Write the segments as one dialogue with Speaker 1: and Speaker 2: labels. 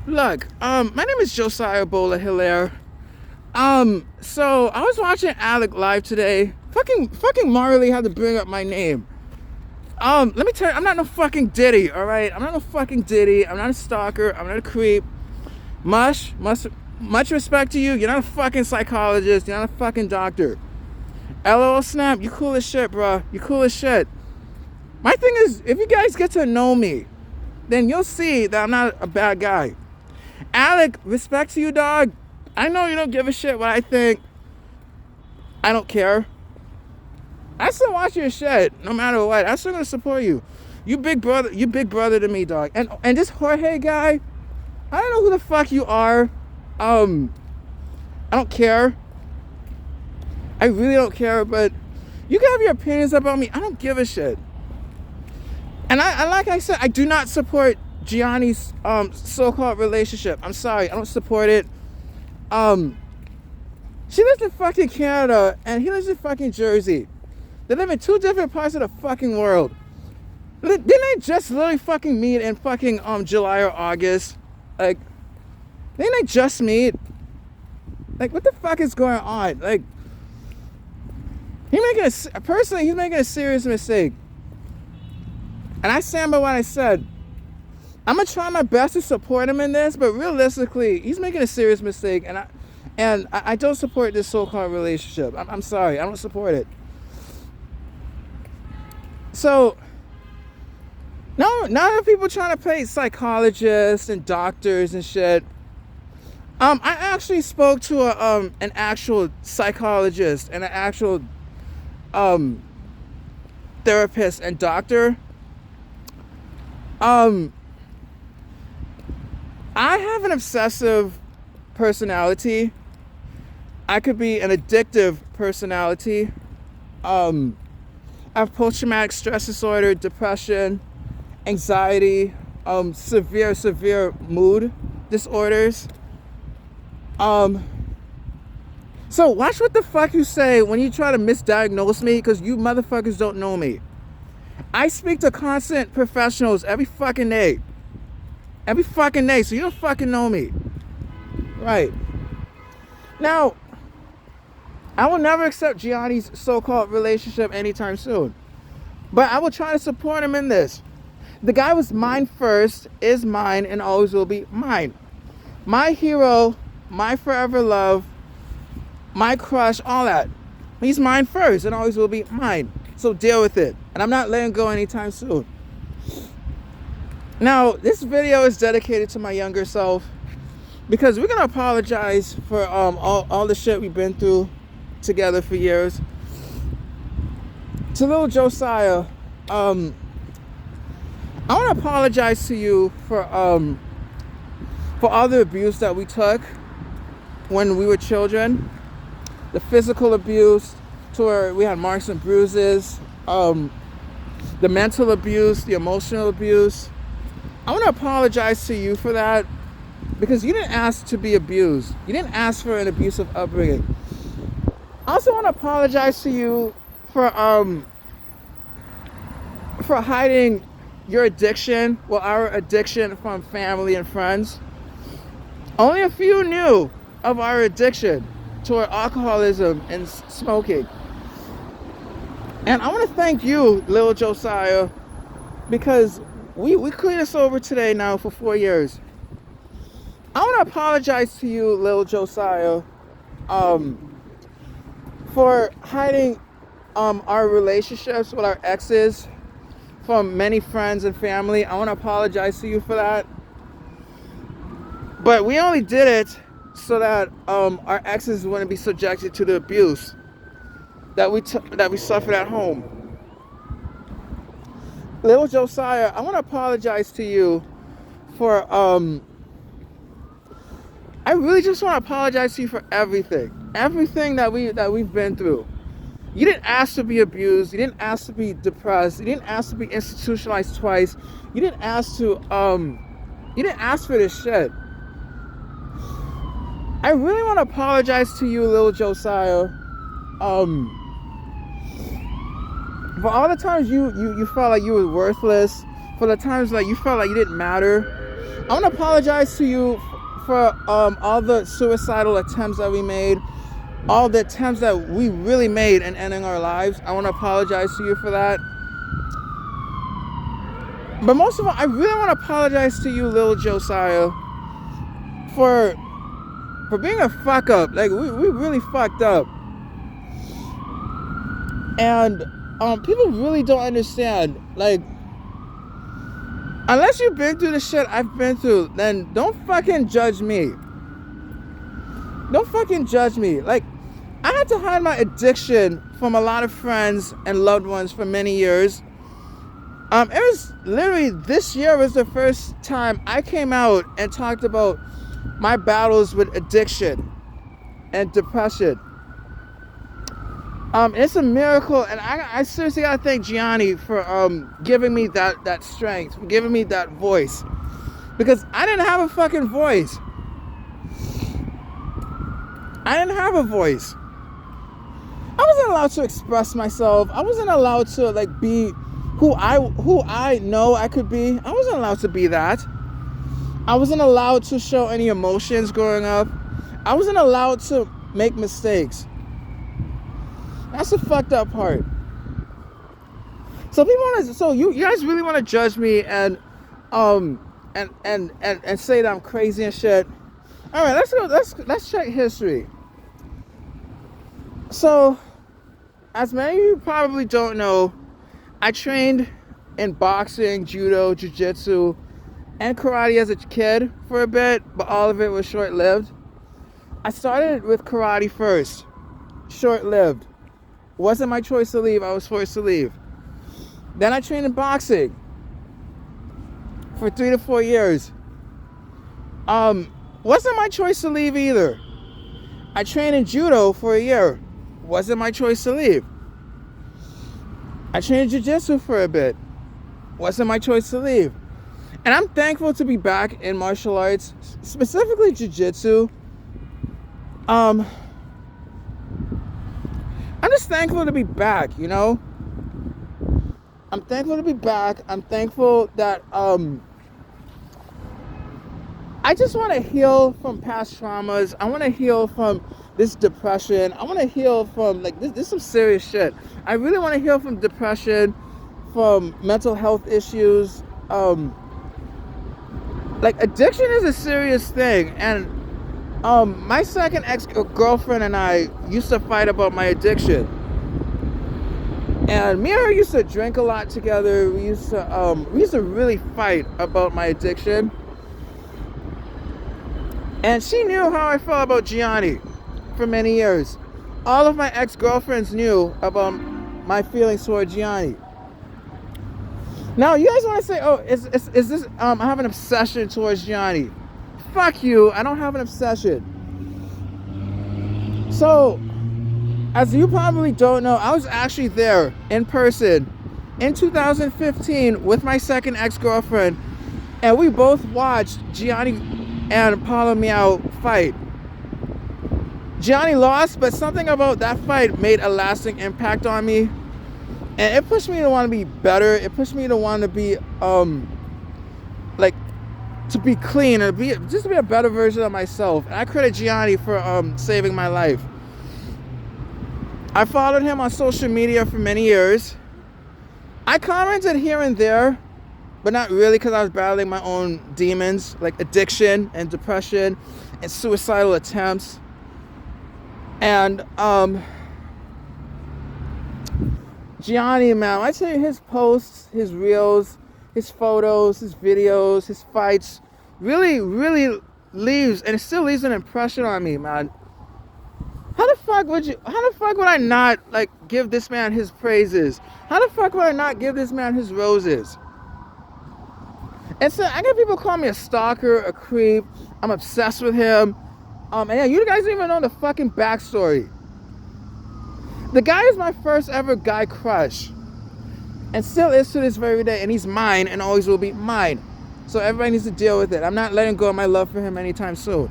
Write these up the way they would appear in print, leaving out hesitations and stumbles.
Speaker 1: Look, my name is Josiah Bola Hilaire. So I was watching Alec live today. Fucking morally had to bring up my name. Let me tell you, I'm not no fucking Diddy, alright? I'm not no fucking Diddy. I'm not a stalker. I'm not a creep. Much respect to you. You're not a fucking psychologist. You're not a fucking doctor. LOL Snap, you cool as shit, bro. You cool as shit. My thing is, if you guys get to know me, then you'll see that I'm not a bad guy. Alec, respect to you, dog. I know you don't give a shit what I think. I don't care. I still watch your shit, no matter what. I'm still gonna support you. You big brother to me, dog. And this Jorge guy, I don't know who the fuck you are. I don't care. I really don't care, but you can have your opinions about me. I don't give a shit. And I like I said, I do not support Gianni's so-called relationship. I'm sorry, I don't support it. She lives in fucking Canada and he lives in fucking Jersey. They live in two different parts of the fucking world. Didn't they just literally fucking meet in fucking July or August? Like, didn't they just meet? Like, what the fuck is going on? Like, he's making a serious mistake. And I stand by what I said. I'm gonna try my best to support him in this, but realistically, he's making a serious mistake, and I don't support this so-called relationship. I'm sorry, I don't support it. So now that people trying to play psychologists and doctors and shit. I actually spoke to an actual psychologist and an actual therapist and doctor. I have an obsessive personality. I could be an addictive personality. I have post-traumatic stress disorder, depression, anxiety, severe mood disorders. So watch what the fuck you say when you try to misdiagnose me, because you motherfuckers don't know me. I speak to constant professionals every fucking day. Every fucking day, so you don't fucking know me. Right. Now, I will never accept Gianni's so-called relationship anytime soon. But I will try to support him in this. The guy was mine first, is mine, and always will be mine. My hero, my forever love, my crush, all that. He's mine first and always will be mine. So deal with it. And I'm not letting go anytime soon. Now, this video is dedicated to my younger self, because we're going to apologize for all the shit we've been through together for years. To little Josiah, I want to apologize to you for all the abuse that we took when we were children. The physical abuse, to where we had marks and bruises, the mental abuse, the emotional abuse. I want to apologize to you for that, because you didn't ask to be abused. You didn't ask for an abusive upbringing. I also want to apologize to you for hiding your addiction, well, our addiction, from family and friends. Only a few knew of our addiction toward alcoholism and smoking. And I want to thank you, little Josiah, because we clean us over today now for 4 years. I want to apologize to you, little Josiah, for hiding our relationships with our exes from many friends and family. I want to apologize to you for that. But we only did it so that our exes wouldn't be subjected to the abuse that we suffered at home. Little Josiah, I want to apologize to you for I really just want to apologize to you for everything that we've been through. You didn't ask to be abused. You didn't ask to be depressed. You didn't ask to be institutionalized twice. You didn't ask for this shit. I really want to apologize to you, little Josiah, for all the times you felt like you were worthless, for the times like you felt like you didn't matter, I want to apologize to you for all the suicidal attempts that we made, all the attempts that we really made in ending our lives. I want to apologize to you for that. But most of all, I really want to apologize to you, little Josiah, for being a fuck up. Like, we really fucked up. And people really don't understand. Like, unless you've been through the shit I've been through, then don't fucking judge me. Don't fucking judge me. Like, I had to hide my addiction from a lot of friends and loved ones for many years. It was literally, this year was the first time I came out and talked about my battles with addiction and depression. It's a miracle, and I seriously gotta thank Gianni for giving me that strength, for giving me that voice, because I didn't have a fucking voice. I didn't have a voice. I wasn't allowed to express myself. I wasn't allowed to like be who I know I could be. I wasn't allowed to be that. I wasn't allowed to show any emotions growing up. I wasn't allowed to make mistakes. That's the fucked up part. So you guys really want to judge me and say that I'm crazy and shit. All right, let's check history. So, as many of you probably don't know, I trained in boxing, judo, jiu-jitsu, and karate as a kid for a bit, but all of it was short-lived. I started with karate first. Short-lived. Wasn't my choice to leave, I was forced to leave. Then I trained in boxing for 3 to 4 years. Wasn't my choice to leave either. I trained in judo for a year. Wasn't my choice to leave. I trained jiu-jitsu for a bit. Wasn't my choice to leave. And I'm thankful to be back in martial arts, specifically jiu-jitsu. I'm just thankful to be back, you know? I'm thankful to be back. I'm thankful that I just want to heal from past traumas. I want to heal from this depression. I want to heal from, like, this is some serious shit. I really want to heal from depression, from mental health issues. Like, addiction is a serious thing. And my second ex-girlfriend and I used to fight about my addiction. And me and her used to drink a lot together. We used to really fight about my addiction. And she knew how I felt about Gianni for many years. All of my ex-girlfriends knew about my feelings toward Gianni. Now, you guys want to say, oh, is this, I have an obsession towards Gianni. Fuck you, I don't have an obsession. So, as you probably don't know, I was actually there in person in 2015 with my second ex-girlfriend, and we both watched Gianni and Paula Meow fight. Gianni lost, but something about that fight made a lasting impact on me. And it pushed me to want to be better. It pushed me to want to be, to be clean and just to be a better version of myself. And I credit Gianni for saving my life. I followed him on social media for many years. I commented here and there, but not really, because I was battling my own demons, like addiction and depression and suicidal attempts. And Gianni, man, I tell you, his posts, his reels, his photos, his videos, his fights really, really leaves, and it still leaves an impression on me, man. How the fuck would I not, like, give this man his praises? How the fuck would I not give this man his roses? And so I get people call me a stalker, a creep. I'm obsessed with him. And yeah, you guys don't even know the fucking backstory. The guy is my first ever guy crush, and still is to this very day, and he's mine and always will be mine. So everybody needs to deal with it. I'm not letting go of my love for him anytime soon.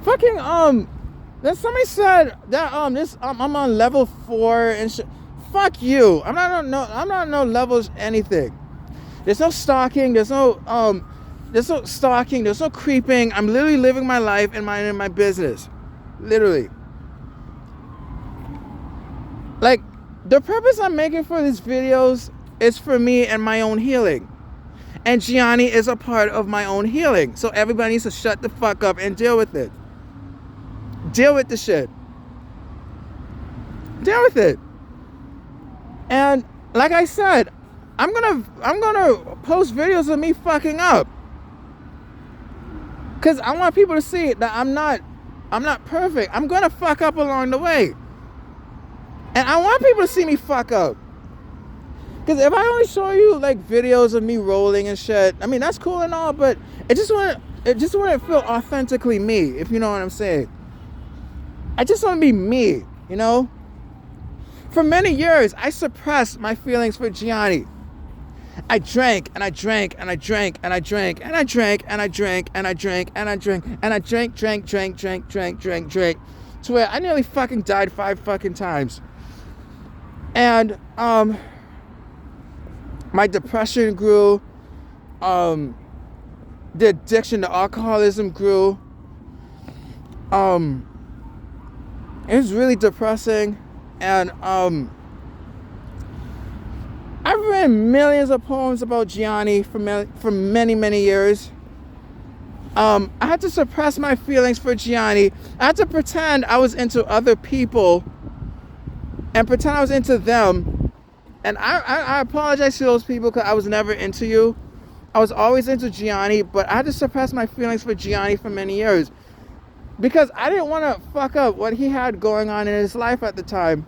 Speaker 1: Fucking then somebody said that I'm on level 4 and shit. Fuck you. I'm not on no levels anything. There's no stalking. There's no stalking. There's no creeping. I'm literally living my life and minding my business. Literally. Like, the purpose I'm making for these videos is for me and my own healing. And Gianni is a part of my own healing. So everybody needs to shut the fuck up and deal with it. Deal with the shit. Deal with it. And like I said, I'm gonna post videos of me fucking up. Cause I want people to see that I'm not perfect. I'm gonna fuck up along the way. And I want people to see me fuck up. Because if I only show you like videos of me rolling and shit, I mean that's cool and all, but it just wouldn't feel authentically me, if you know what I'm saying. I just want to be me, you know? For many years, I suppressed my feelings for Gianni. I drank and I drank and I drank and I drank and I drank and I drank and I drank and I drank and I drank to where I nearly fucking died 5 fucking times. And my depression grew. The addiction to alcoholism grew. It was really depressing. And I've written millions of poems about Gianni for many, many years. I had to suppress my feelings for Gianni. I had to pretend I was into other people and pretend I was into them. And I apologize to those people because I was never into you. I was always into Gianni, but I had to suppress my feelings for Gianni for many years. Because I didn't want to fuck up what he had going on in his life at the time.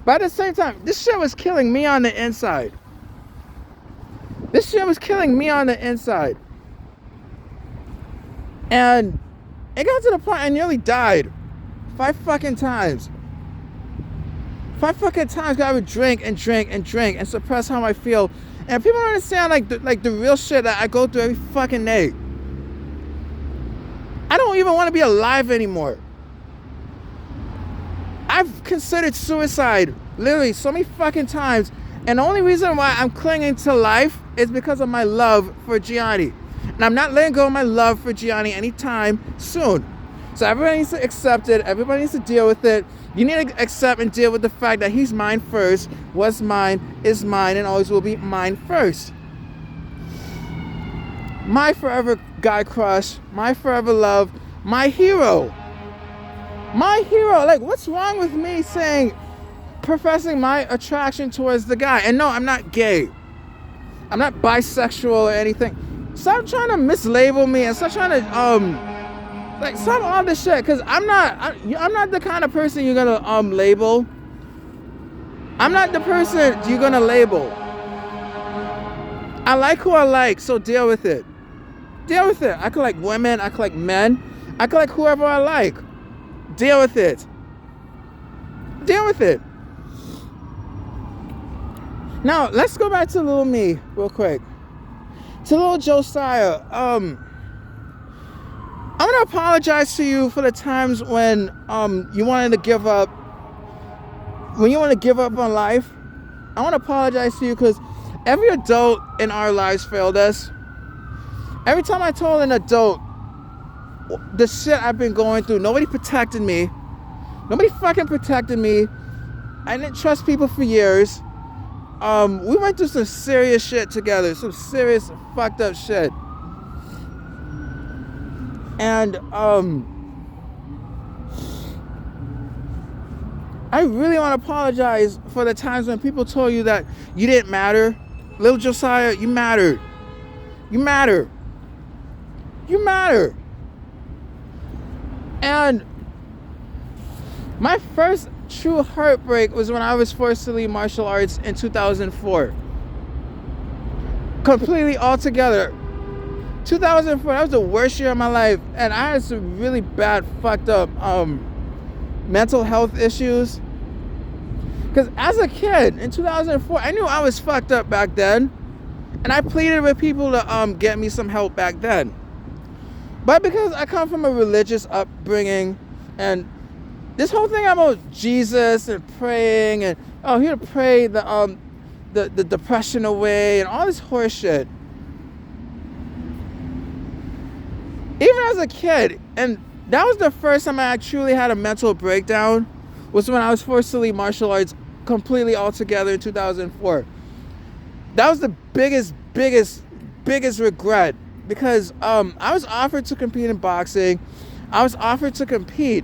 Speaker 1: But at the same time, this shit was killing me on the inside. This shit was killing me on the inside. And it got to the point I nearly died 5 fucking times. 5 fucking times, I would drink and drink and drink and suppress how I feel. And people don't understand like the real shit that I go through every fucking day. I don't even want to be alive anymore. I've considered suicide literally so many fucking times. And the only reason why I'm clinging to life is because of my love for Gianni. And I'm not letting go of my love for Gianni anytime soon. So everybody needs to accept it. Everybody needs to deal with it. You need to accept and deal with the fact that he's mine first. What's mine is mine and always will be mine first. My forever guy crush, my forever love, my hero. My hero. Like, what's wrong with me professing my attraction towards the guy? And no, I'm not gay. I'm not bisexual or anything. Stop trying to mislabel me and stop trying to stop all this shit, because I'm not the kind of person you're gonna label. I'm not the person you're gonna label. I like who I like, so deal with it. Deal with it. I could like women, I could like men, I could like whoever I like. Deal with it. Deal with it. Now, let's go back to little me real quick. To little Josiah. I'm gonna apologize to you for the times when you wanted to give up. When you want to give up on life, I want to apologize to you because every adult in our lives failed us. Every time I told an adult the shit I've been going through, nobody protected me. Nobody fucking protected me. I didn't trust people for years. We went through some serious shit together, some serious fucked up shit. And I really want to apologize for the times when people told you that you didn't matter. Little Josiah, you mattered. You matter. You matter. And my first true heartbreak was when I was forced to leave martial arts in 2004. Completely altogether. 2004, that was the worst year of my life, and I had some really bad, fucked up mental health issues. Because as a kid in 2004, I knew I was fucked up back then, and I pleaded with people to get me some help back then. But because I come from a religious upbringing, and this whole thing about Jesus and praying and here to pray the depression away and all this horse shit. even as a kid, and that was the first time I truly had a mental breakdown, was when I was forced to leave martial arts completely altogether in 2004. That was the biggest regret, because I was offered to compete in boxing. I was offered to compete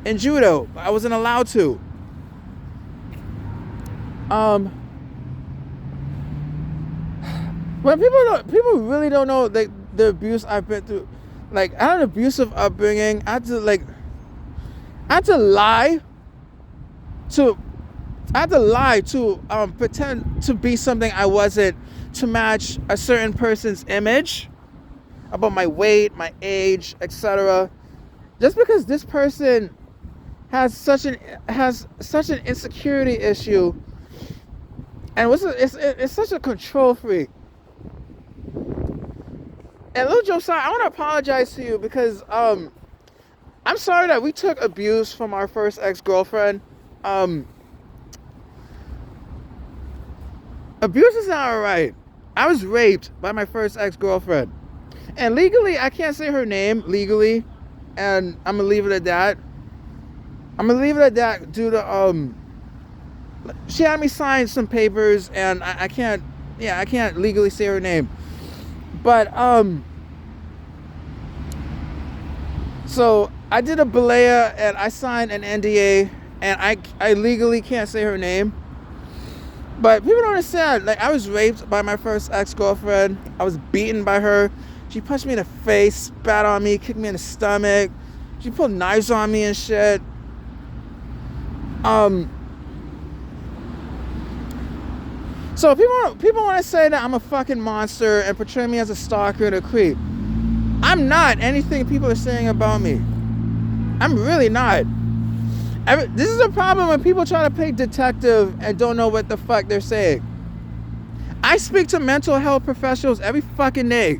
Speaker 1: in judo. I wasn't allowed to. When people really don't know the abuse I've been through. Like, I had an abusive upbringing. I had to lie to pretend to be something I wasn't, to match a certain person's image about my weight, my age, etc. Just because this person has such an insecurity issue, and it's such a control freak. And little Josiah, I want to apologize to you, because I'm sorry that we took abuse from our first ex-girlfriend. Abuse is not alright. I was raped by my first ex-girlfriend. And legally, I can't say her name legally, and I'm gonna leave it at that. Due to she had me sign some papers, and I can't legally say her name. But so I did a belaya, and I signed an NDA, and I legally can't say her name. But people don't understand. Like, I was raped by my first ex-girlfriend. I was beaten by her. She punched me in the face, spat on me, kicked me in the stomach. She pulled knives on me and shit. So people want to say that I'm a fucking monster and portray me as a stalker and a creep. I'm not anything people are saying about me. I'm really not. This is a problem when people try to play detective and don't know what the fuck they're saying. I speak to mental health professionals every fucking day.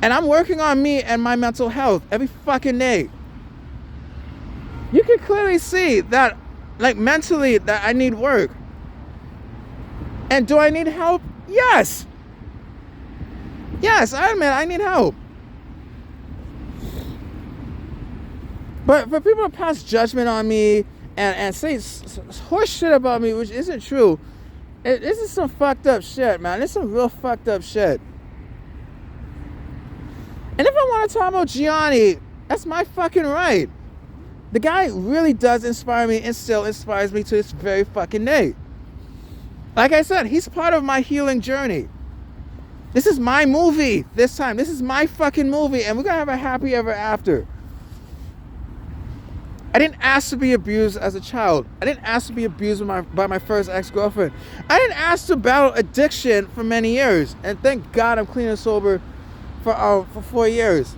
Speaker 1: And I'm working on me and my mental health every fucking day. You can clearly see that, like, mentally, that I need work. And do I need help? Yes. Yes, I admit I need help. But for people to pass judgment on me and say horse shit about me, which isn't true, this is some fucked up shit, man. This is some real fucked up shit. And if I want to talk about Gianni, that's my fucking right. The guy really does inspire me and still inspires me to this very fucking day. Like I said, he's part of my healing journey. This is my movie this time. This is my fucking movie, and we're going to have a happy ever after. I didn't ask to be abused as a child. I didn't ask to be abused by my first ex-girlfriend. I didn't ask to battle addiction for many years. And thank God I'm clean and sober for 4 years.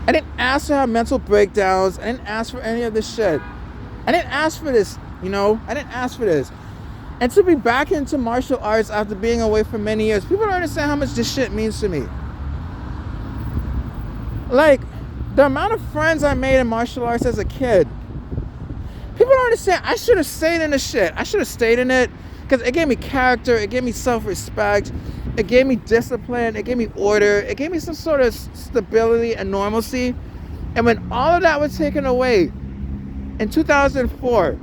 Speaker 1: I didn't ask to have mental breakdowns. I didn't ask for any of this shit. I didn't ask for this, you know? I didn't ask for this. And to be back into martial arts after being away for many years, people don't understand how much this shit means to me. Like, the amount of friends I made in martial arts as a kid, people don't understand. I should have stayed in the shit. I should have stayed in it, because it gave me character, it gave me self-respect, it gave me discipline, it gave me order, it gave me some sort of stability and normalcy. And when all of that was taken away in 2004,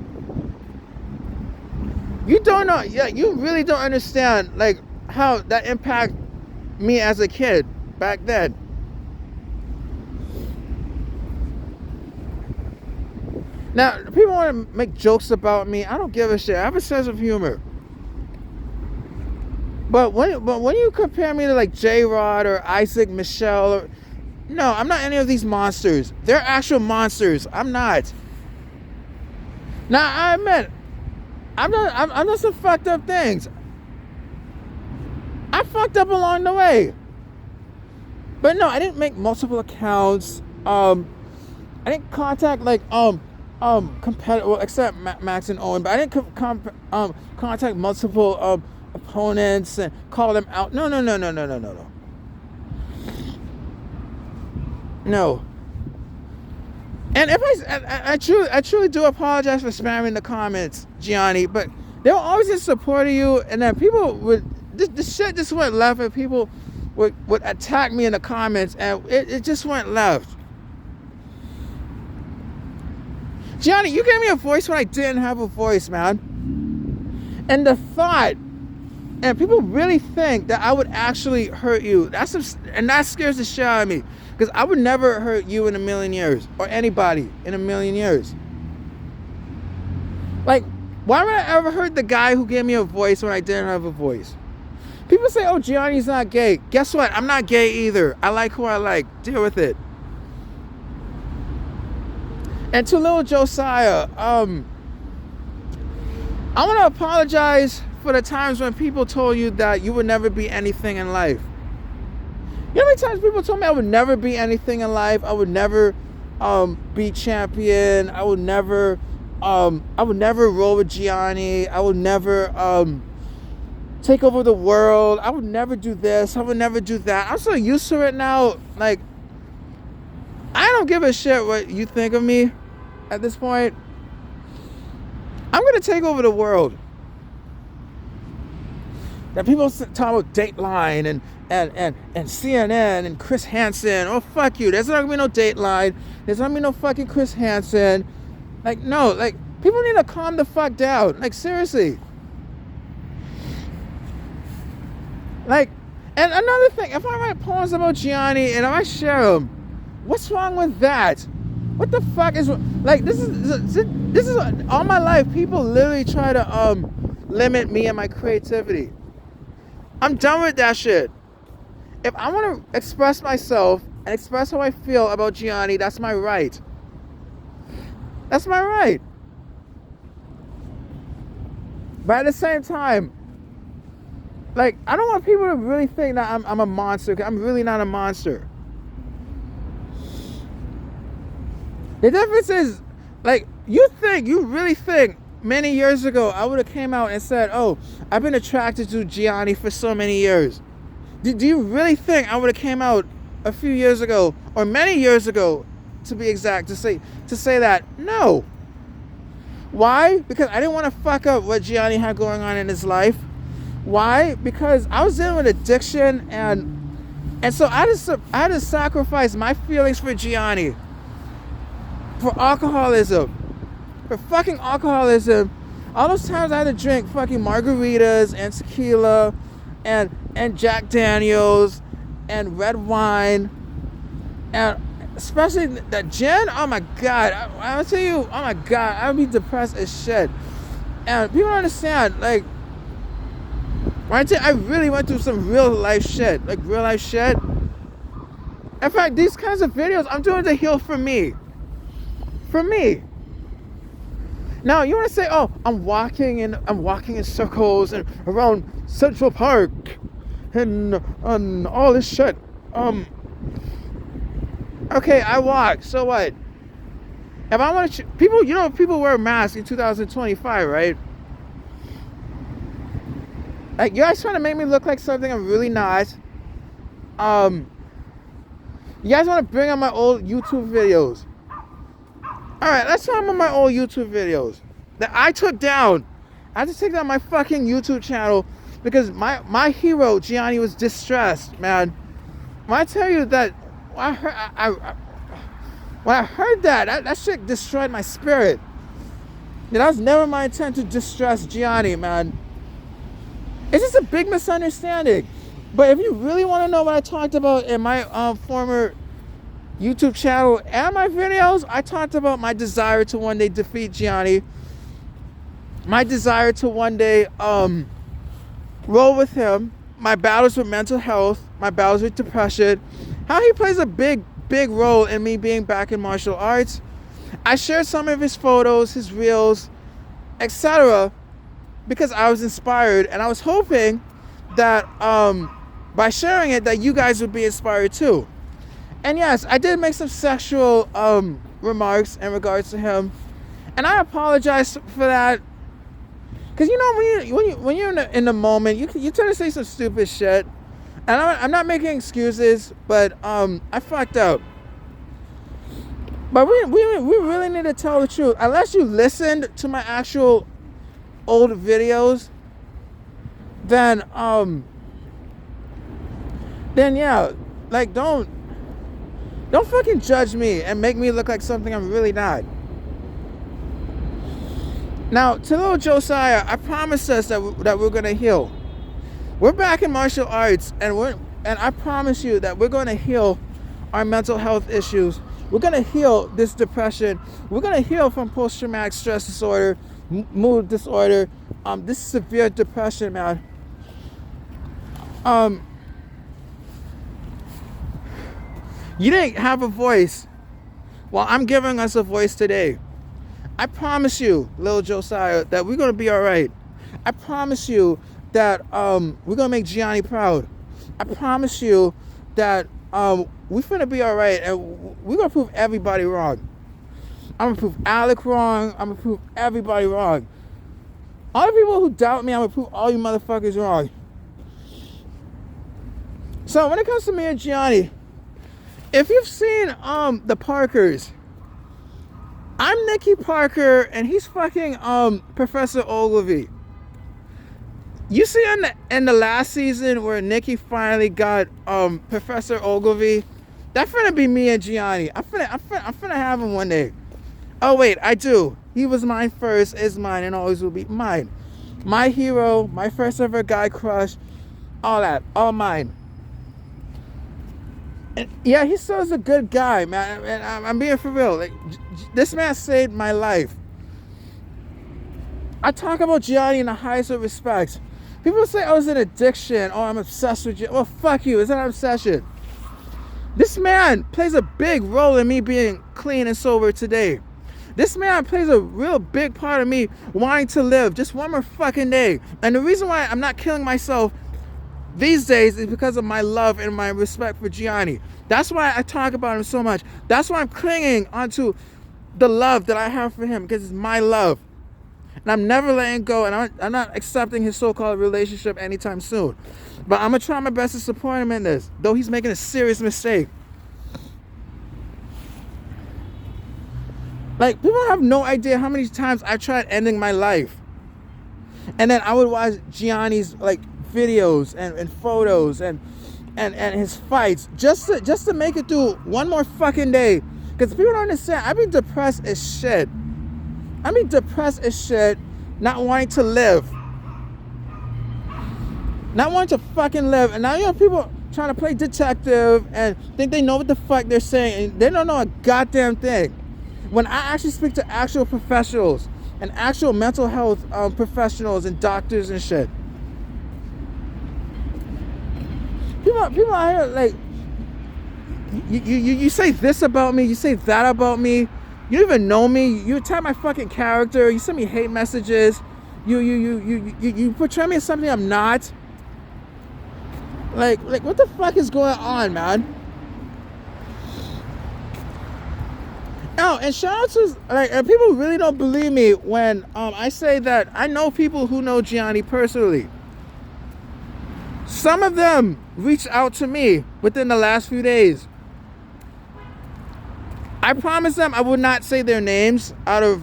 Speaker 1: you don't know, you really don't understand, like, how that impacted me as a kid back then. Now, people want to make jokes about me. I don't give a shit. I have a sense of humor. But when you compare me to, like, J-Rod or Isaac Michelle, no, I'm not any of these monsters. They're actual monsters. I'm not. Now, I admit, I'm not some fucked up things. I fucked up along the way. But no, I didn't make multiple accounts. I didn't contact, like, competitor, well, except Max and Owen, but I didn't contact multiple opponents and call them out. No. No. And if I truly do apologize for spamming the comments, Gianni, but they were always in support of you, and then people would the shit just went left, and people would attack me in the comments, and it just went left. Gianni, you gave me a voice when I didn't have a voice, man. And the thought, and people really think that I would actually hurt you. And that scares the shit out of me, because I would never hurt you in a million years, or anybody in a million years. Like, why would I ever hurt the guy who gave me a voice when I didn't have a voice? People say, oh, Gianni's not gay. Guess what? I'm not gay either. I like who I like. Deal with it. And to little Josiah, I want to apologize for the times when people told you that you would never be anything in life. You know how many times people told me I would never be anything in life? I would never be champion. I would never roll with Gianni. I would never take over the world. I would never do this. I would never do that. I'm so used to it now. Like, I don't give a shit what you think of me at this point. I'm going to take over the world. That people talk about Dateline and CNN and Chris Hansen. Oh, fuck you. There's not going to be no Dateline. There's not going to be no fucking Chris Hansen. Like, no. Like, people need to calm the fuck down. Like, seriously. Like, and another thing. If I write poems about Gianni and if I share them, what's wrong with that? What the fuck is... Like, this is all my life. People literally try to limit me and my creativity. I'm done with that shit. If I want to express myself and express how I feel about Gianni, that's my right. That's my right. But at the same time, like, I don't want people to really think that I'm a monster, 'cause I'm really not a monster. The difference is, like, you really think many years ago I would have came out and said, oh, I've been attracted to Gianni for so many years. Do you really think I would have came out a few years ago, or many years ago, to be exact, to say that? No. Why? Because I didn't want to fuck up what Gianni had going on in his life. Why? Because I was dealing with addiction, and so I had to sacrifice my feelings for Gianni, for alcoholism, for fucking alcoholism. All those times I had to drink fucking margaritas and tequila and Jack Daniels and red wine, and especially that gin. Oh my god, I'll tell you, oh my god, I would be depressed as shit. And people don't understand, like, I really went through some real life shit. Like, real life shit. In fact, these kinds of videos I'm doing to heal for me. For me. Now, you want to say, oh, I'm walking in circles and around Central Park and all this shit. Okay, I walk. So what? If I want to, people wear masks in 2025, right? Like, you guys trying to make me look like something I'm really not. You guys want to bring up my old YouTube videos. Alright, let's talk about my old YouTube videos that I took down. I had to take down my fucking YouTube channel because my hero, Gianni, was distressed, man. When I tell you that, when I heard that shit destroyed my spirit. That was never my intent to distress Gianni, man. It's just a big misunderstanding. But if you really want to know what I talked about in my former YouTube channel and my videos, I talked about my desire to one day defeat Gianni, my desire to one day roll with him, my battles with mental health, my battles with depression, how he plays a big role in me being back in martial arts. I shared some of his photos, his reels, etc., because I was inspired, and I was hoping that by sharing it that you guys would be inspired too. And yes, I did make some sexual remarks in regards to him, and I apologize for that. Cause you know, when you're in the moment, you tend to say some stupid shit, and I'm not making excuses, but I fucked up. But we really need to tell the truth. Unless you listened to my actual old videos, then yeah, like don't fucking judge me and make me look like something I'm really not. Now, to little Josiah, I promised us that we're gonna heal. We're back in martial arts, and I promise you that we're gonna heal our mental health issues. We're gonna heal this depression. We're gonna heal from post-traumatic stress disorder, mood disorder, this severe depression, man. You didn't have a voice. Well, I'm giving us a voice today. I promise you, little Josiah, that we're gonna be all right. I promise you that we're gonna make Gianni proud. I promise you that we're gonna be all right, and we're gonna prove everybody wrong. I'm gonna prove Alec wrong. I'm gonna prove everybody wrong. All the people who doubt me, I'm gonna prove all you motherfuckers wrong. So when it comes to me and Gianni, if you've seen the Parkers, I'm Nicky Parker and he's fucking Professor Ogilvy. You see in the last season where Nicky finally got Professor Ogilvy, that's gonna be me and Gianni. I'm finna have him one day. Oh wait, I do. He was mine first, is mine, and always will be mine. My hero, my first ever guy crush, all that, all mine. And yeah, he still is a good guy, man. And I'm being for real. Like, this man saved my life. I talk about Gianni in the highest of respects. People say I was an addiction. Oh, I'm obsessed with you. Well, fuck you. It's not an obsession. This man plays a big role in me being clean and sober today. This man plays a real big part of me wanting to live just one more fucking day. And the reason why I'm not killing myself these days is because of my love and my respect for Gianni. That's why I talk about him so much. That's why I'm clinging onto the love that I have for him, because it's my love. And I'm never letting go, and I'm not accepting his so-called relationship anytime soon. But I'm going to try my best to support him in this, though he's making a serious mistake. Like, people have no idea how many times I tried ending my life. And then I would watch Gianni's, like, videos and photos and his fights just to make it through one more fucking day. Because people don't understand, I've been depressed as shit. Not wanting to live. Not wanting to fucking live. And now you have people trying to play detective and think they know what the fuck they're saying, and they don't know a goddamn thing. When I actually speak to actual professionals and actual mental health professionals and doctors and shit, people out here like, you say this about me, you say that about me, you don't even know me, you attack my fucking character, you send me hate messages, you portray me as something I'm not. Like what the fuck is going on, man? Oh, and shout out to, like, people really don't believe me when I say that I know people who know Gianni personally. Some of them reached out to me within the last few days. I promised them I would not say their names out of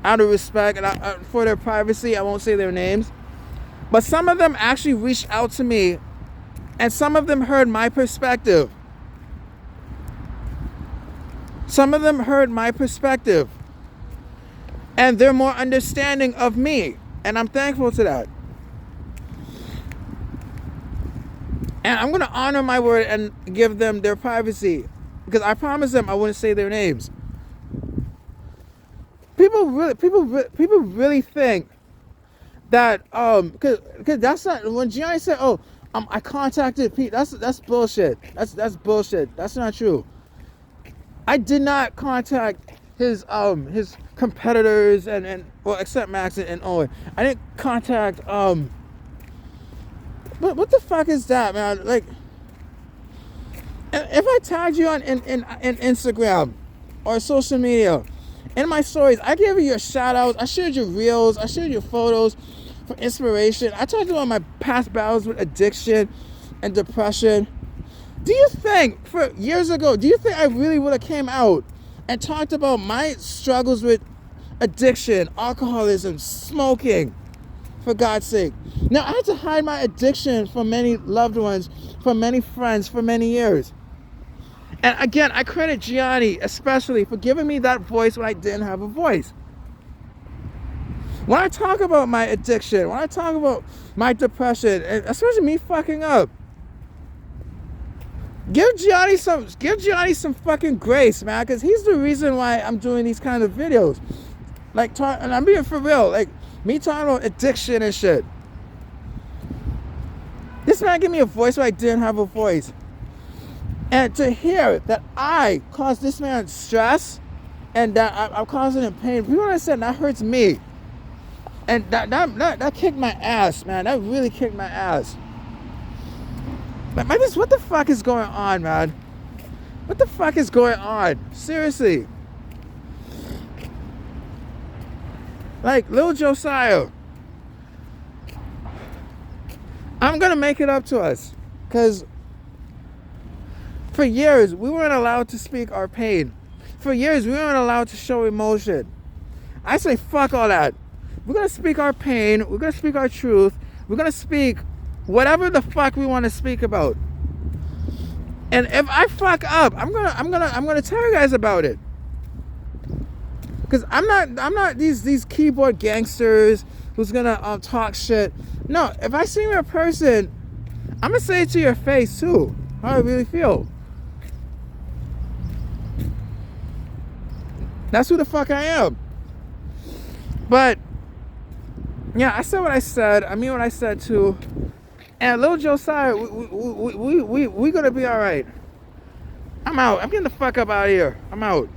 Speaker 1: respect and for their privacy. I won't say their names. But some of them actually reached out to me, and some of them heard my perspective. And they're more understanding of me. And I'm thankful to that. And I'm going to honor my word and give them their privacy, because I promised them I wouldn't say their names. People really think that because that's not, when Gianni said, "Oh, I contacted Pete," that's bullshit. That's bullshit. That's not true. I did not contact his competitors and well, except Max and Owen. I didn't contact what the fuck is that, man? Like, if I tagged you in Instagram or social media, in my stories, I gave you a shout out. I shared your reels. I shared your photos for inspiration. I talked about my past battles with addiction and depression. Do you think, for years ago, do you think I really would have came out and talked about my struggles with addiction, alcoholism, smoking, for God's sake. Now, I had to hide my addiction from many loved ones, from many friends, for many years. And again, I credit Gianni especially for giving me that voice when I didn't have a voice. When I talk about my addiction, when I talk about my depression, and especially me fucking up, give Gianni some fucking grace, man, because he's the reason why I'm doing these kind of videos. Like, and I'm being for real, like, me talking about addiction and shit. This man gave me a voice when I didn't have a voice. And to hear that I caused this man stress and that I'm causing him pain, you know what I said? That hurts me. And that kicked my ass, man. That really kicked my ass. But man, what the fuck is going on, man? What the fuck is going on? Seriously. Like, little Josiah, I'm gonna make it up to us. Because for years, we weren't allowed to speak our pain. For years, we weren't allowed to show emotion. I say, fuck all that. We're going to speak our pain. We're going to speak our truth. We're going to speak whatever the fuck we want to speak about. And if I fuck up, I'm gonna tell you guys about it. Because I'm not these keyboard gangsters who's going to talk shit. No, if I see a person, I'm going to say it to your face too. How I really feel. That's who the fuck I am. But yeah, I said what I said. I mean what I said too. And little Josiah, we gonna be all right. I'm out. I'm getting the fuck up out of here. I'm out.